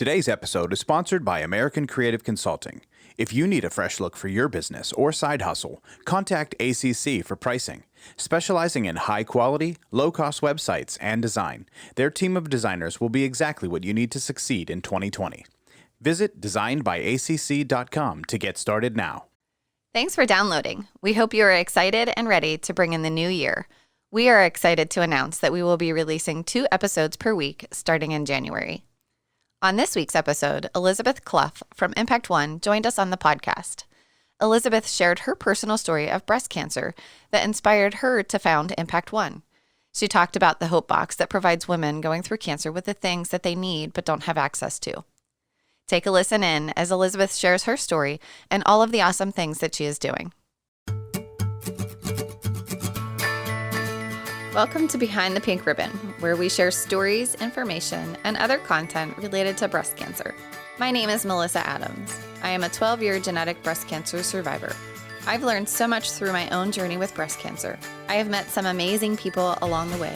Today's episode is sponsored by American Creative Consulting. If you need a fresh look for your business or side hustle, contact ACC for pricing. Specializing in high-quality, low-cost websites and design, their team of designers will be exactly what you need to succeed in 2020. Visit designedbyacc.com to get started now. Thanks for downloading. We hope you are excited and ready to bring in the new year. We are excited to announce that we will be releasing 2 episodes per week starting in January. On this week's episode, Elizabeth Cluff from ImpactOne joined us on the podcast. Elizabeth shared her personal story of breast cancer that inspired her to found ImpactOne. She talked about the Hope Box that provides women going through cancer with the things that they need but don't have access to. Take a listen in as Elizabeth shares her story and all of the awesome things that she is doing. Welcome to Behind the Pink Ribbon, where we share stories, information, and other content related to breast cancer. My name is Melissa Adams. I am a 12-year genetic breast cancer survivor. I've learned so much through my own journey with breast cancer. I have met some amazing people along the way,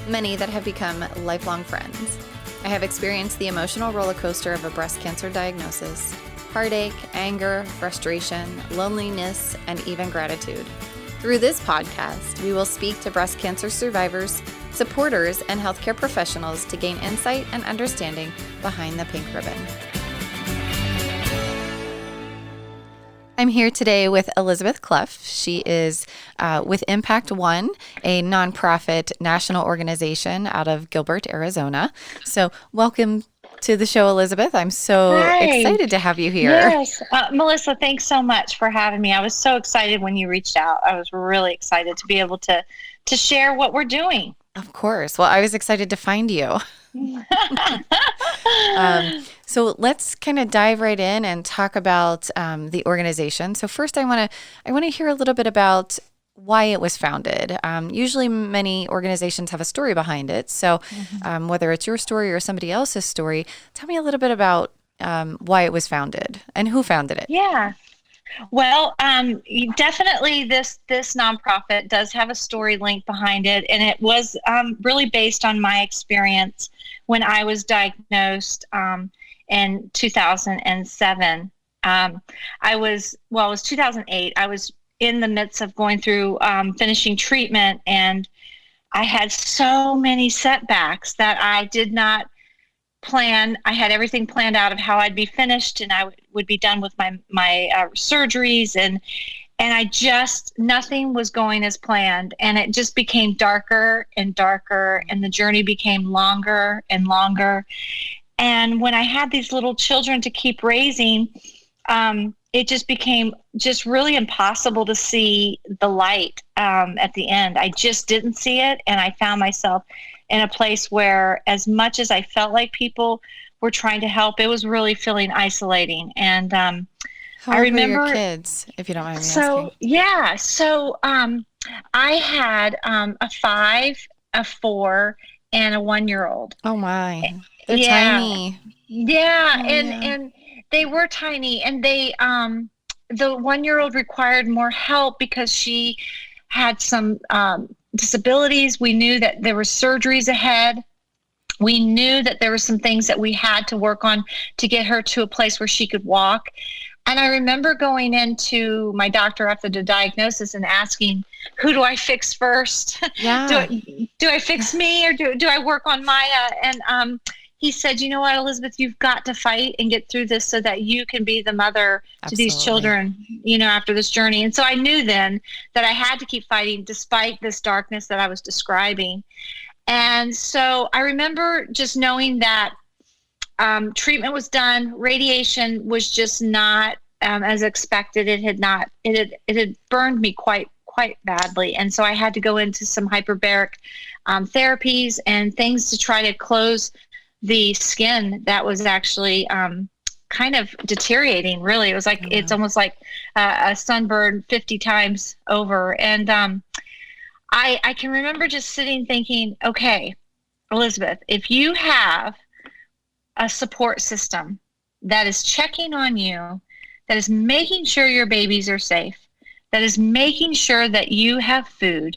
many that have become lifelong friends. I have experienced the emotional roller coaster of a breast cancer diagnosis, heartache, anger, frustration, loneliness, and even gratitude. Through this podcast, we will speak to breast cancer survivors, supporters, and healthcare professionals to gain insight and understanding behind the pink ribbon. I'm here today with Elizabeth Cluff. She is with ImpactOne, a nonprofit national organization out of Gilbert, Arizona. So welcome to the show, Elizabeth. I'm so excited to have you here. Yes. Melissa, thanks so much for having me. I was so excited when you reached out. I was really excited to be able to share what we're doing. Of course. Well, I was excited to find you. So let's kind of dive right in and talk about the organization. So first, I want to hear a little bit about why it was founded. Usually many organizations have a story behind it. So whether it's your story or somebody else's story, tell me a little bit about why it was founded and who founded it. Yeah. Well, definitely this nonprofit does have a story link behind it. And it was really based on my experience when I was diagnosed in 2007. It was 2008. I was in the midst of going through finishing treatment, and I had so many setbacks that I did not plan. I had everything planned out of how I'd be finished, and I would be done with my surgeries, and I just, nothing was going as planned, and it just became darker and darker, and the journey became longer and longer. And when I had these little children to keep raising, it just became just really impossible to see the light at the end. I just didn't see it. And I found myself in a place where, as much as I felt like people were trying to help, it was really feeling isolating. And How I remember old were your kids, if you don't mind me asking. So I had a 5, a 4, and a 1-year-old. Oh my, they're tiny. Yeah, and they were tiny, and they the 1-year-old required more help because she had some disabilities. We knew that there were surgeries ahead. We knew that there were some things that we had to work on to get her to a place where she could walk. And I remember going into my doctor after the diagnosis and asking, who do I fix first? Yeah. do I fix me, or do I work on Maya? And he said, you know what, Elizabeth, you've got to fight and get through this so that you can be the mother to these children, after this journey. And so I knew then that I had to keep fighting despite this darkness that I was describing. And so I remember just knowing that treatment was done. Radiation was just not as expected. It had burned me quite badly. And so I had to go into some hyperbaric therapies and things to try to close the skin that was actually kind of deteriorating. Really, it was like it's almost like a sunburn 50 times over. And I can remember just sitting thinking, okay, Elizabeth, if you have a support system that is checking on you, that is making sure your babies are safe, that is making sure that you have food,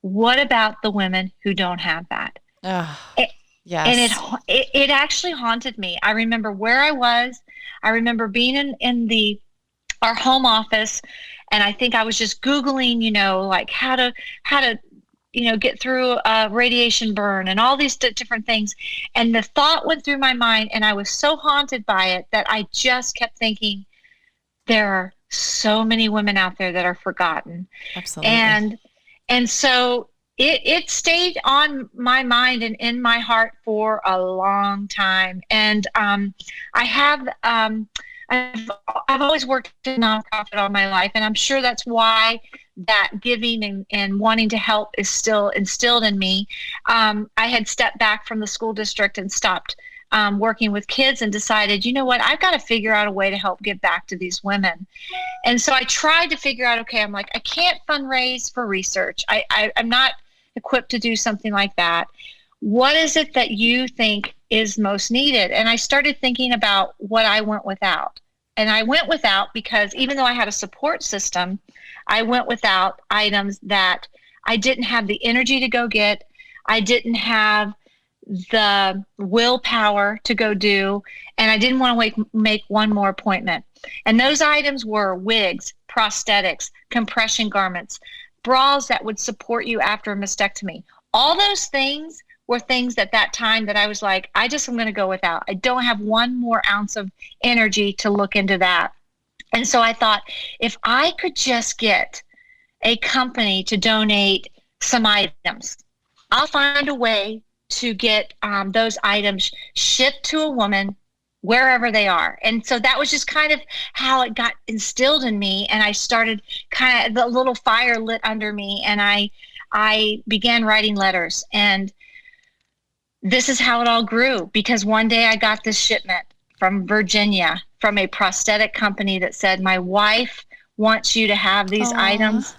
what about the women who don't have that? And Yes. it actually haunted me. I remember where I was. I remember being in our home office, and I think I was just Googling, like how to get through a radiation burn and all these different things. And the thought went through my mind, and I was so haunted by it that I just kept thinking, there are so many women out there that are forgotten. Absolutely. And so it stayed on my mind and in my heart for a long time. And I've always worked in nonprofit all my life, and I'm sure that's why that giving and wanting to help is still instilled in me. I had stepped back from the school district and stopped working with kids and decided, you know what, I've got to figure out a way to help give back to these women. And so I tried to figure out, okay, I'm like, I can't fundraise for research. I'm not equipped to do something like that. What is it that you think is most needed? And I started thinking about what I went without. And I went without because even though I had a support system, I went without items that I didn't have the energy to go get. I didn't have the willpower to go do, and I didn't want to make one more appointment. And those items were wigs, prosthetics, compression garments, bras that would support you after a mastectomy. All those things were things at that time that I was like, I just am going to go without. I don't have one more ounce of energy to look into that. And so I thought, if I could just get a company to donate some items, I'll find a way to get those items shipped to a woman wherever they are. And so that was just kind of how it got instilled in me. And I started kind of, the little fire lit under me, and I began writing letters. And this is how it all grew, because one day I got this shipment from Virginia from a prosthetic company that said, my wife wants you to have these items.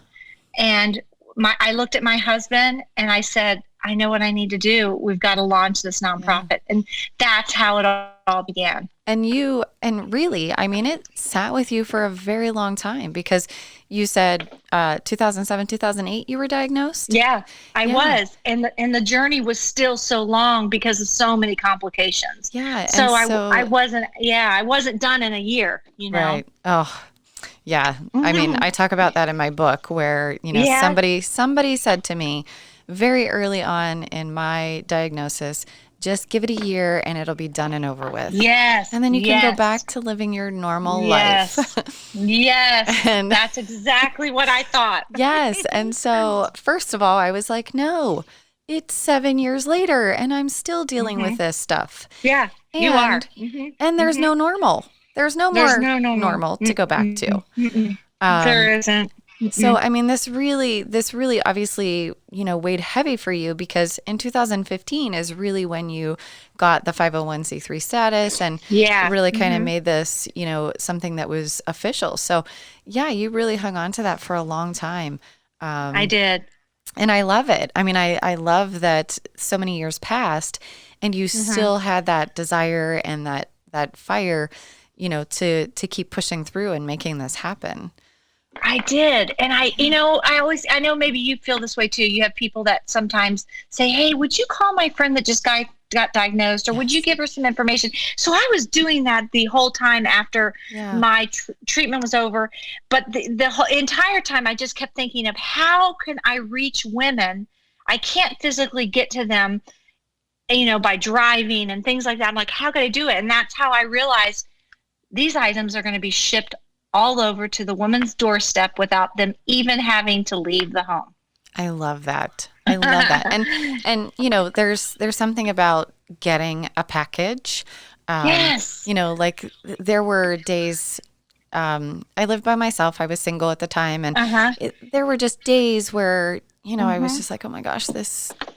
And I looked at my husband and I said, I know what I need to do. We've got to launch this nonprofit. Yeah. And that's how it all began. And really, I mean, it sat with you for a very long time, because you said 2007, 2008, you were diagnosed? Yeah, I was. And the journey was still so long because of so many complications. Yeah. So I wasn't done in a year, Right. Oh, yeah. Mm-hmm. I mean, I talk about that in my book where, somebody said to me very early on in my diagnosis, just give it a year and it'll be done and over with. Yes. And then you can go back to living your normal life. Yes. And that's exactly what I thought. Yes. And so first of all, I was like, no, it's 7 years later and I'm still dealing with this stuff. Yeah, you are. Mm-hmm. And there's no normal. There's no more normal to go back to. There isn't. So, I mean, this really obviously, weighed heavy for you, because in 2015 is really when you got the 501c3 status and really kind of made this, something that was official. So, yeah, you really hung on to that for a long time. I did. And I love it. I mean, I love that so many years passed and you still had that desire and that fire, to keep pushing through and making this happen. I did. And I know maybe you feel this way too. You have people that sometimes say, hey, would you call my friend that just got diagnosed, or would you give her some information? So I was doing that the whole time after my treatment was over. But the whole entire time I just kept thinking of, how can I reach women? I can't physically get to them, by driving and things like that. I'm like, how could I do it? And that's how I realized these items are going to be shipped all over to the woman's doorstep without them even having to leave the home. I love that. And there's something about getting a package. Yes. Like there were days, I lived by myself. I was single at the time. And there were just days where, I was just like, oh my gosh,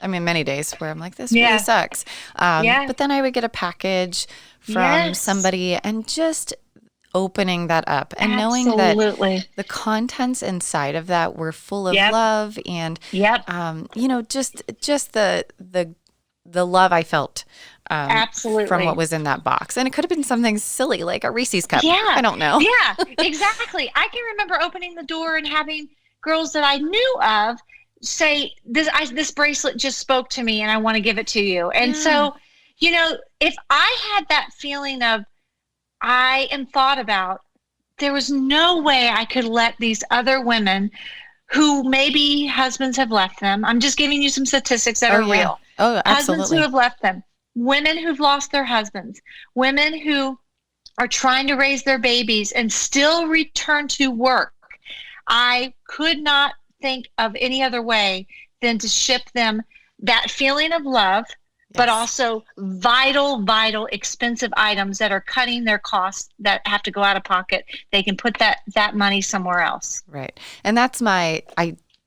many days where I'm like, this really sucks. But then I would get a package from somebody, and just opening that up and knowing that the contents inside of that were full of love and, just the love I felt absolutely from what was in that box. And it could have been something silly like a Reese's cup. Yeah. I don't know. Yeah, exactly. I can remember opening the door and having girls that I knew of say, this bracelet just spoke to me and I want to give it to you. And so if I had that feeling of I am thought about, there was no way I could let these other women who maybe husbands have left them. I'm just giving you some statistics that are real. Oh, absolutely. Husbands who have left them, women who've lost their husbands, women who are trying to raise their babies and still return to work. I could not think of any other way than to ship them that feeling of love, but also vital, expensive items that are cutting their costs that have to go out of pocket. They can put that money somewhere else. Right. And that's I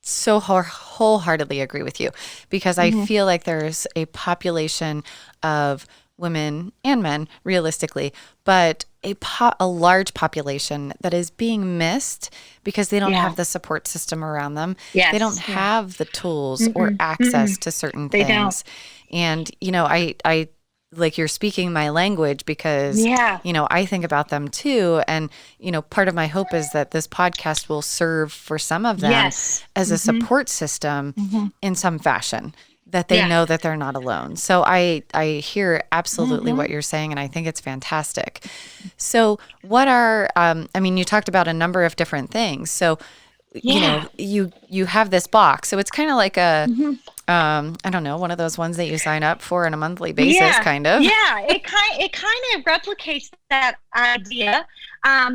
so wholeheartily agree with you, because I feel like there's a population of women and men, realistically, but a large population that is being missed because they don't have the support system around them. Yes. They don't have the tools or access to certain things. Don't. And, I like you're speaking my language because, I think about them too. And, part of my hope is that this podcast will serve for some of them as a support system in some fashion, that they know that they're not alone. So I hear absolutely what you're saying, and I think it's fantastic. So what are, you talked about a number of different things. So, you have this box. So it's kind of like a, I don't know, one of those ones that you sign up for on a monthly basis, kind of. Yeah, it kind of replicates that idea,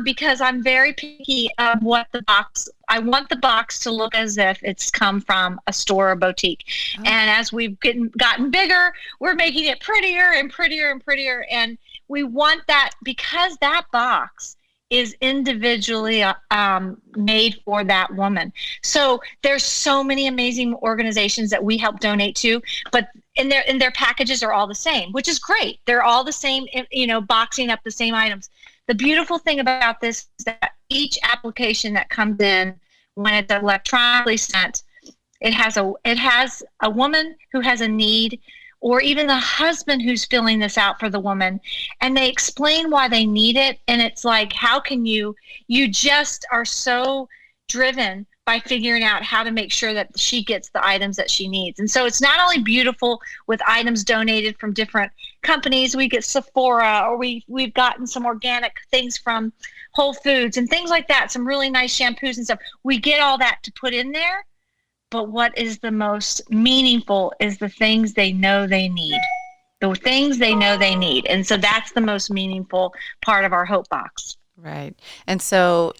because I'm very picky of what the box. I want the box to look as if it's come from a store or boutique. Oh. And as we've gotten bigger, we're making it prettier and prettier and prettier. And we want that because that box is individually made for that woman. So there's so many amazing organizations that we help donate to, but in their packages are all the same, which is great. They're all the same, boxing up the same items. The beautiful thing about this is that each application that comes in, when it's electronically sent, it has a woman who has a need, or even the husband who's filling this out for the woman, and they explain why they need it. And it's like, how can you just are so driven by figuring out how to make sure that she gets the items that she needs. And so it's not only beautiful with items donated from different companies. We get Sephora, or we've gotten some organic things from Whole Foods and things like that, some really nice shampoos and stuff. We get all that to put in there. But what is the most meaningful is the things they know they need. The things they know they need. And so that's the most meaningful part of our Hope Box. Right. And so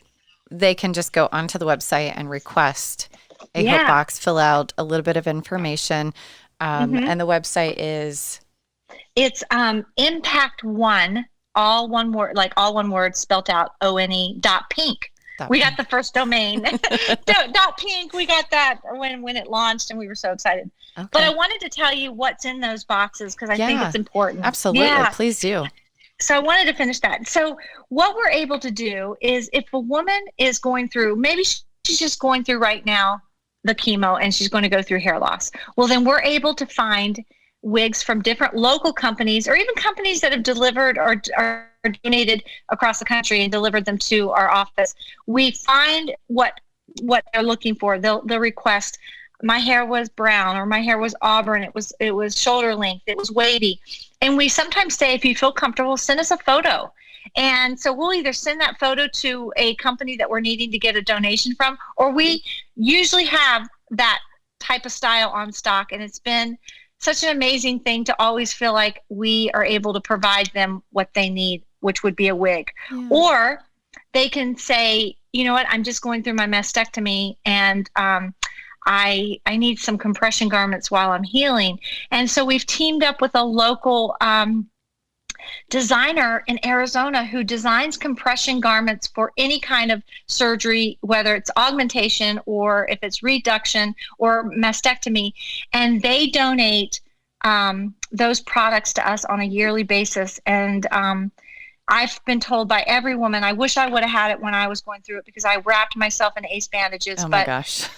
they can just go onto the website and request a Hope Box, fill out a little bit of information. And the website is? It's ImpactOne, all one word, spelt out, ONE.pink. We got the first domain. .pink. We got that when it launched, and we were so excited. Okay. But I wanted to tell you what's in those boxes, because I think it's important. Absolutely. Yeah. Please do. So I wanted to finish that. So what we're able to do is, if a woman is going through, maybe she's just going through right now the chemo and she's going to go through hair loss. Well, then we're able to find wigs from different local companies, or even companies that have delivered or donated across the country and delivered them to our office. We find what they're looking for. They'll request, my hair was brown, or my hair was auburn, it was shoulder length, it was wavy. And we sometimes say, if you feel comfortable, send us a photo. And so we'll either send that photo to a company that we're needing to get a donation from, or we usually have that type of style on stock. And it's been such an amazing thing to always feel like we are able to provide them what they need, which would be a wig. Yeah. Or they can say, you know what, I'm just going through my mastectomy, and I need some compression garments while I'm healing. And so we've teamed up with a local designer in Arizona who designs compression garments for any kind of surgery, whether it's augmentation or if it's reduction or mastectomy. And they donate those products to us on a yearly basis. And I've been told by every woman, I wish I would have had it when I was going through it, because I wrapped myself in ace bandages. Oh my gosh.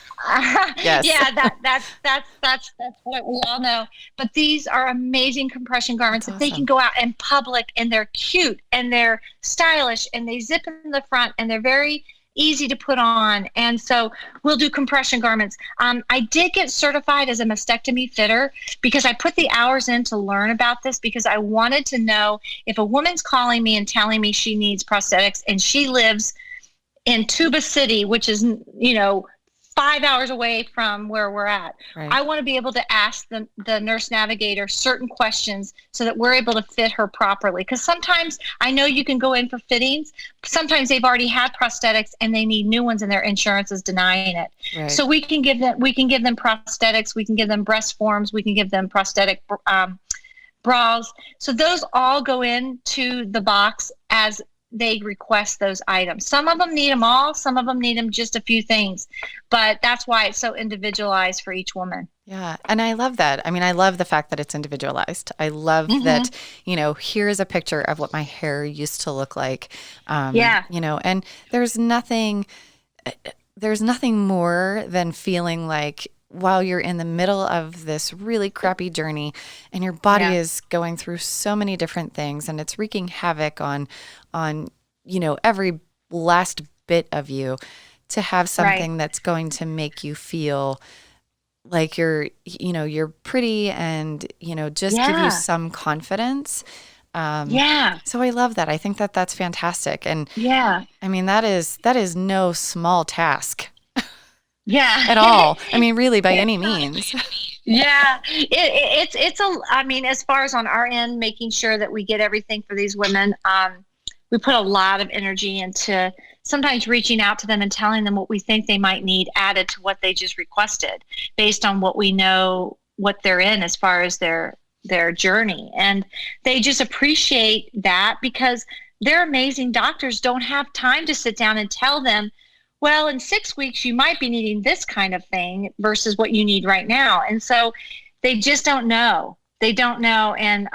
Yes. Yeah, that's what we all know. But these are amazing compression garments that they can go out in public, and they're cute and they're stylish and they zip in the front and they're very easy to put on. And so we'll do compression garments. I did get certified as a mastectomy fitter because I put the hours in to learn about this, because I wanted to know if a woman's calling me and telling me she needs prosthetics and she lives in Tuba City, which is, 5 hours away from where we're at. Right. I want to be able to ask the nurse navigator certain questions so that we're able to fit her properly. Because sometimes I know you can go in for fittings. Sometimes they've already had prosthetics and they need new ones and their insurance is denying it. Right. So we can give them prosthetics. We can give them breast forms. We can give them prosthetic bras. So those all go into the box as they request those items. Some of them need them all. Some of them need them just a few things. But that's why it's so individualized for each woman. Yeah. And I love that. I mean, I love the fact that it's individualized. I love that, here's a picture of what my hair used to look like. And there's nothing more than feeling like while you're in the middle of this really crappy journey and your body is going through so many different things and it's wreaking havoc on every last bit of you, to have something that's going to make you feel like you're pretty and, just give you some confidence. So I love that. I think that that's fantastic. And I mean, that is no small task. At all. I mean, really, by any means. As far as on our end, making sure that we get everything for these women, we put a lot of energy into sometimes reaching out to them and telling them what we think they might need added to what they just requested based on what we know, what they're in as far as their journey. And they just appreciate that because their amazing doctors don't have time to sit down and tell them, well, in 6 weeks, you might be needing this kind of thing versus what you need right now. And so they just don't know. They don't know. And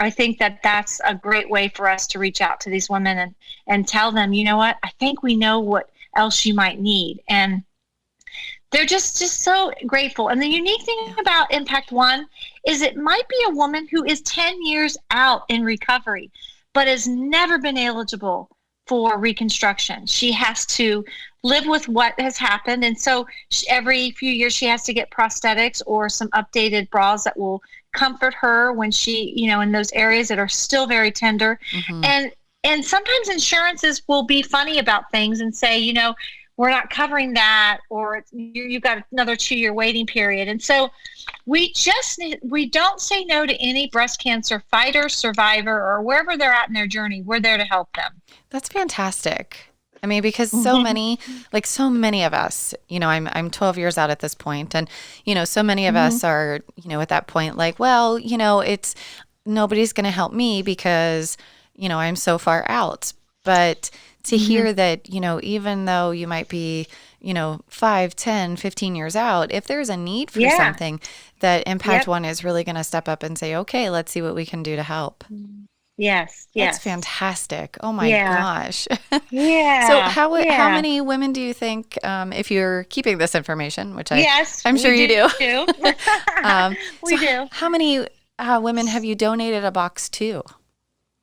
I think that that's a great way for us to reach out to these women and tell them, you know what, I think we know what else you might need. And they're just so grateful. And the unique thing about ImpactOne is it might be a woman who is 10 years out in recovery, but has never been eligible for reconstruction. She has to live with what has happened. And so every few years she has to get prosthetics or some updated bras that will comfort her when she, in those areas that are still very tender. Mm-hmm. And sometimes insurances will be funny about things and say, we're not covering that, or you've got another 2-year waiting period. And so we don't say no to any breast cancer fighter, survivor, or wherever they're at in their journey. We're there to help them. That's fantastic. I mean, because so many of us, I'm 12 years out at this point, and, so many of us are, at that point, like, well, it's nobody's going to help me because, I'm so far out. But to hear that, even though you might be, 5, 10, 15 years out, if there's a need for something, that ImpactOne is really going to step up and say, okay, let's see what we can do to help. Yes. That's fantastic. Oh my gosh. So how many women do you think, if you're keeping this information, which I'm sure you do. We do. How many women have you donated a box to?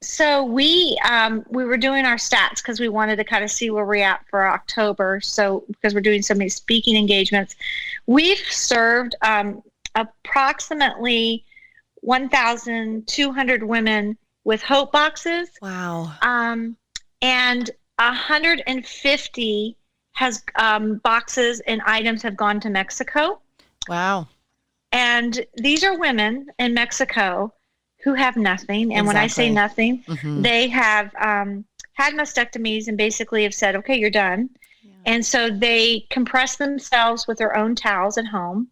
So we were doing our stats because we wanted to kind of see where we're at for October. So because we're doing so many speaking engagements, we've served approximately 1,200 women with Hope boxes. Wow. And 150 boxes and items have gone to Mexico. Wow. And these are women in Mexico who have nothing. And when I say nothing, they have had mastectomies and basically have said, okay, you're done. Yeah. And so they compress themselves with their own towels at home.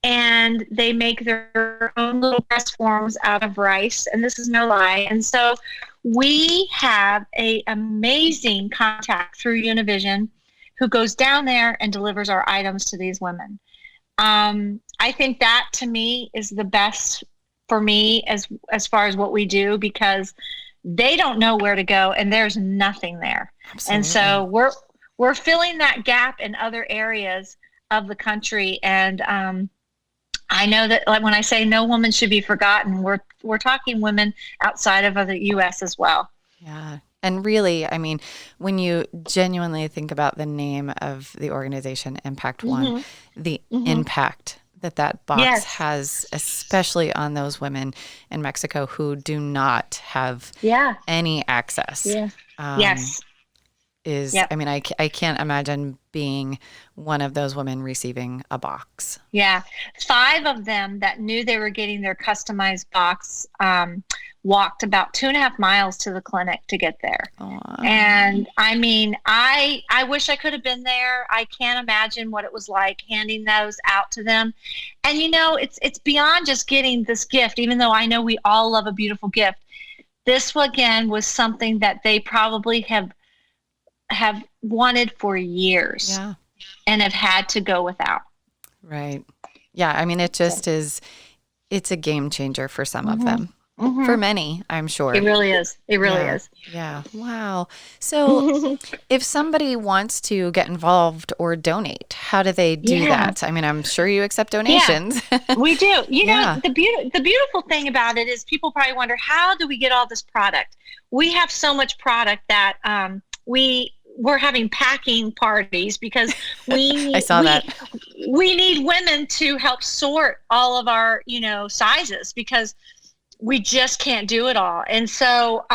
And they make their own little breast forms out of rice. And this is no lie. And so we have an amazing contact through Univision who goes down there and delivers our items to these women. I think that to me is the best for me as far as what we do, because they don't know where to go and there's nothing there. Absolutely. And so we're filling that gap in other areas of the country. And I know that, like, when I say no woman should be forgotten, we're talking women outside of the U.S. as well. Yeah. And really, I mean, when you genuinely think about the name of the organization, ImpactOne, the impact that box has, especially on those women in Mexico who do not have any access. I mean, I can't imagine being one of those women receiving a box. Yeah. 5 of them that knew they were getting their customized box walked about 2.5 miles to the clinic to get there. Aww. And I mean, I wish I could have been there. I can't imagine what it was like handing those out to them. And it's beyond just getting this gift, even though I know we all love a beautiful gift. This again was something that they probably have wanted for years and have had to go without. Right. Yeah. I mean, it just is, it's a game changer for some of them. For many, I'm sure. It really is. It really is. Yeah. Wow. So if somebody wants to get involved or donate, how do they do that? I mean, I'm sure you accept donations. Yeah, we do. The beautiful thing about it is people probably wonder, how do we get all this product? We have so much product that we're having packing parties because we need women to help sort all of our, sizes because we just can't do it all. And so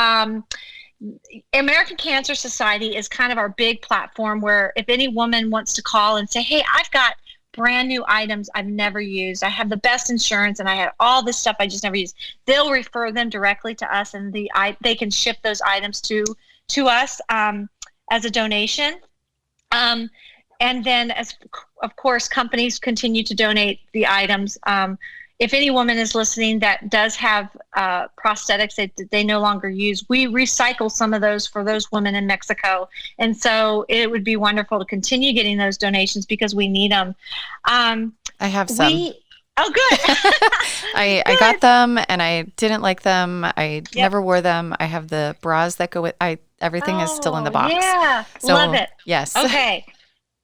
American Cancer Society is kind of our big platform where if any woman wants to call and say, hey, I've got brand new items I've never used. I have the best insurance and I had all this stuff I just never used. They'll refer them directly to us and they can ship those items to us as a donation. And then of course, companies continue to donate the items. If any woman is listening that does have prosthetics that they no longer use, we recycle some of those for those women in Mexico. And so it would be wonderful to continue getting those donations because we need them. I have some. Oh, good. I got them and I didn't like them. I never wore them. I have the bras that go with everything is still in the box. Yeah. So, love it. Yes. Okay.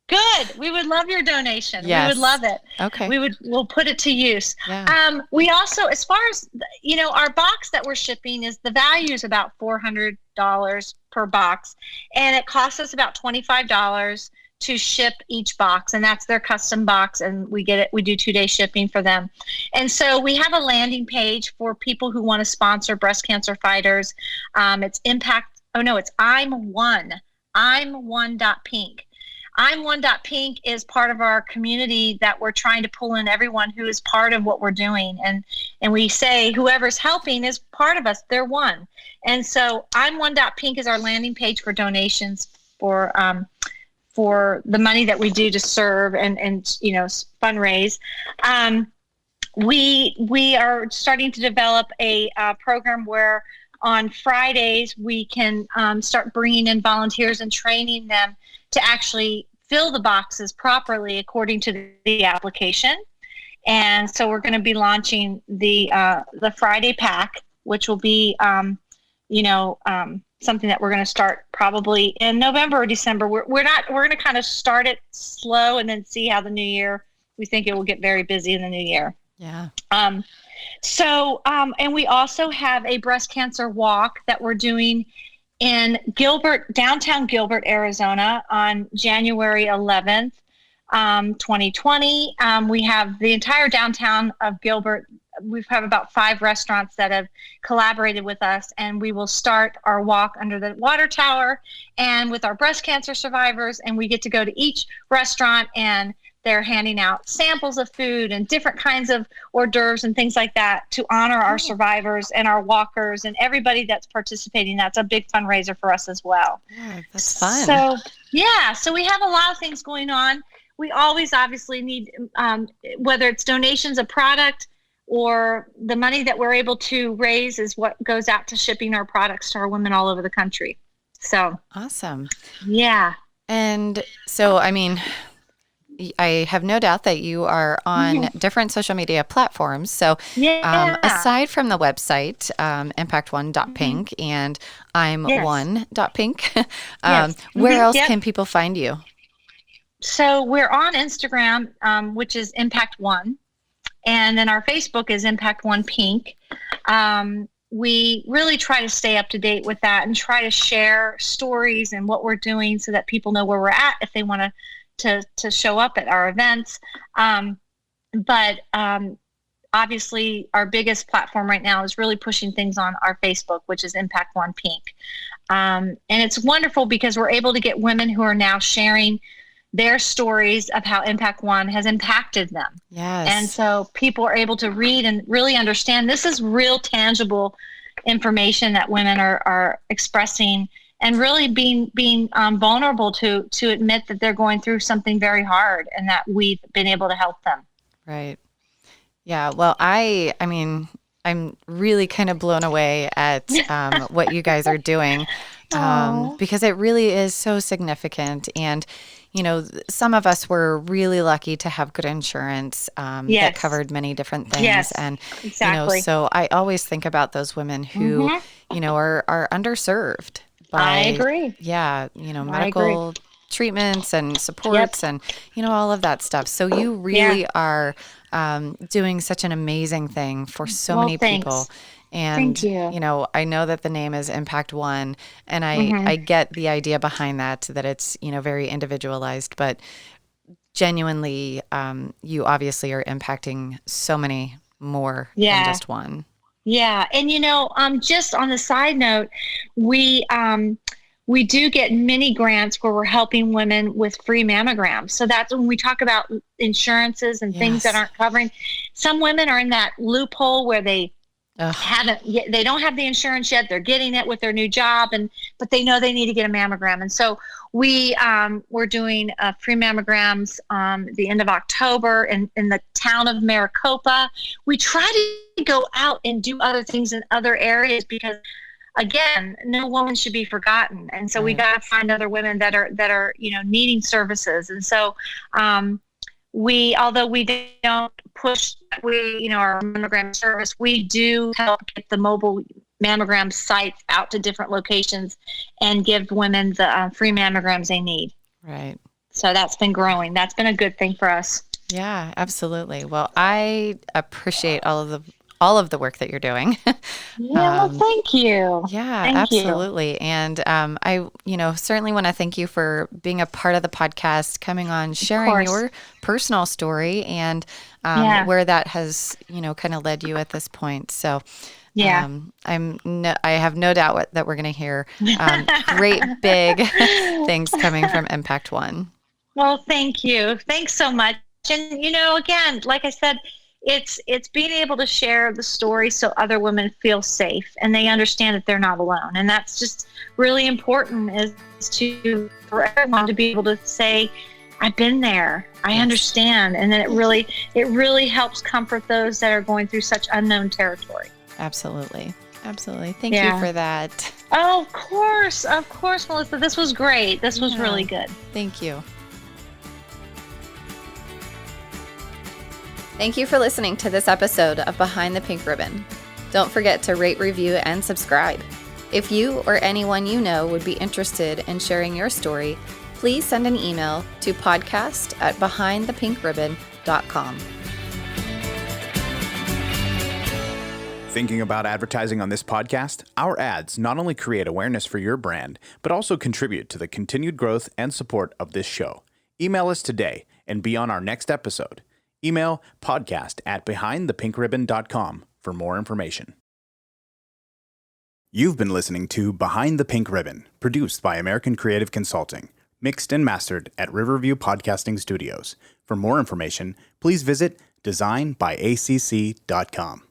Good. We would love your donation. Yes. We would love it. Okay. We'll put it to use. Yeah. We also, as far as, our box that we're shipping the value is about $400 per box. And it costs us about $25 to ship each box. And that's their custom box. And we do 2-day shipping for them. And so we have a landing page for people who want to sponsor breast cancer fighters. It's I'm one.pink. I'm one.pink is part of our community that we're trying to pull in everyone who is part of what we're doing. And we say whoever's helping is part of us. They're one. And so I'm one.pink is our landing page for donations for the money that we do to serve and fundraise. We are starting to develop a program where on Fridays we can start bringing in volunteers and training them to actually fill the boxes properly according to the application. And so we're going to be launching the Friday pack, which will be, something that we're going to start probably in November or December. We're going to kind of start it slow and then see how the new year, we think it will get very busy in the new year. Yeah. And we also have a breast cancer walk that we're doing in downtown Gilbert, Arizona on January 11th, 2020. We have the entire downtown of Gilbert. We have about 5 restaurants that have collaborated with us, and we will start our walk under the water tower and with our breast cancer survivors. And we get to go to each restaurant and they're handing out samples of food and different kinds of hors d'oeuvres and things like that to honor our survivors and our walkers and everybody that's participating. That's a big fundraiser for us as well. Yeah, that's fun. So we have a lot of things going on. We always obviously need, whether it's donations of product or the money that we're able to raise is what goes out to shipping our products to our women all over the country. So awesome. Yeah. And so, I mean, I have no doubt that you are on different social media platforms. So aside from the website, ImpactOne.pink and I'm one.pink, where else can people find you? So we're on Instagram, which is ImpactOne. And then our Facebook is ImpactOne Pink. we really try to stay up to date with that and try to share stories and what we're doing so that people know where we're at if they want to show up at our events. But obviously, our biggest platform right now is really pushing things on our Facebook, which is ImpactOne Pink. And it's wonderful because we're able to get women who are now sharing their stories of how ImpactOne has impacted them. Yes. And so people are able to read and really understand this is real tangible information that women are expressing, and really being vulnerable to admit that they're going through something very hard and that we've been able to help them. Right. Yeah. Well, I mean, I'm really kind of blown away at what you guys are doing, because it really is so significant. And, you know, some of us were really lucky to have good insurance that covered many different things. Yes, and, exactly. you know, so I always think about those women who, you know, are underserved by, I agree. Yeah. You know, medical treatments and supports and, you know, all of that stuff. So you really are doing such an amazing thing for so many people. And, you know, I know that the name is ImpactOne, and I get the idea behind that it's, you know, very individualized, but genuinely, you obviously are impacting so many more than just one. Yeah. And, you know, just on the side note, we do get many grants where we're helping women with free mammograms. So that's when we talk about insurances and things that aren't covering. Some women are in that loophole where they they don't have the insurance yet. They're getting it with their new job, but they know they need to get a mammogram. And so we're doing free mammograms the end of October in the town of Maricopa. We try to go out and do other things in other areas because, again, no woman should be forgotten. And so we got to find other women that are, you know, needing services. And so although we don't push, you know, our mammogram service, we do help get the mobile mammogram sites out to different locations and give women the free mammograms they need. Right. So that's been growing. That's been a good thing for us. Yeah, absolutely. Well, I appreciate all of the work that you're doing. Well, thank you. Yeah, thank absolutely. You. And I, you know, certainly want to thank you for being a part of the podcast, coming on, sharing your personal story and where that has, you know, kind of led you at this point. So I have no doubt that we're going to hear great big things coming from ImpactOne. Well, thank you. Thanks so much. And, you know, again, like I said, it's being able to share the story so other women feel safe and they understand that they're not alone. And that's just really important, is for everyone to be able to say, I've been there, I understand. And then it really helps comfort those that are going through such unknown territory. Absolutely. Absolutely. Thank you for that. Oh, of course, Melissa. This was great. This was really good. Thank you. Thank you for listening to this episode of Behind the Pink Ribbon. Don't forget to rate, review, and subscribe. If you or anyone you know would be interested in sharing your story, please send an email to podcast@behindthepinkribbon.com. Thinking about advertising on this podcast? Our ads not only create awareness for your brand, but also contribute to the continued growth and support of this show. Email us today and be on our next episode. Email podcast@behindthepinkribbon.com for more information. You've been listening to Behind the Pink Ribbon, produced by American Creative Consulting, mixed and mastered at Riverview Podcasting Studios. For more information, please visit designbyacc.com.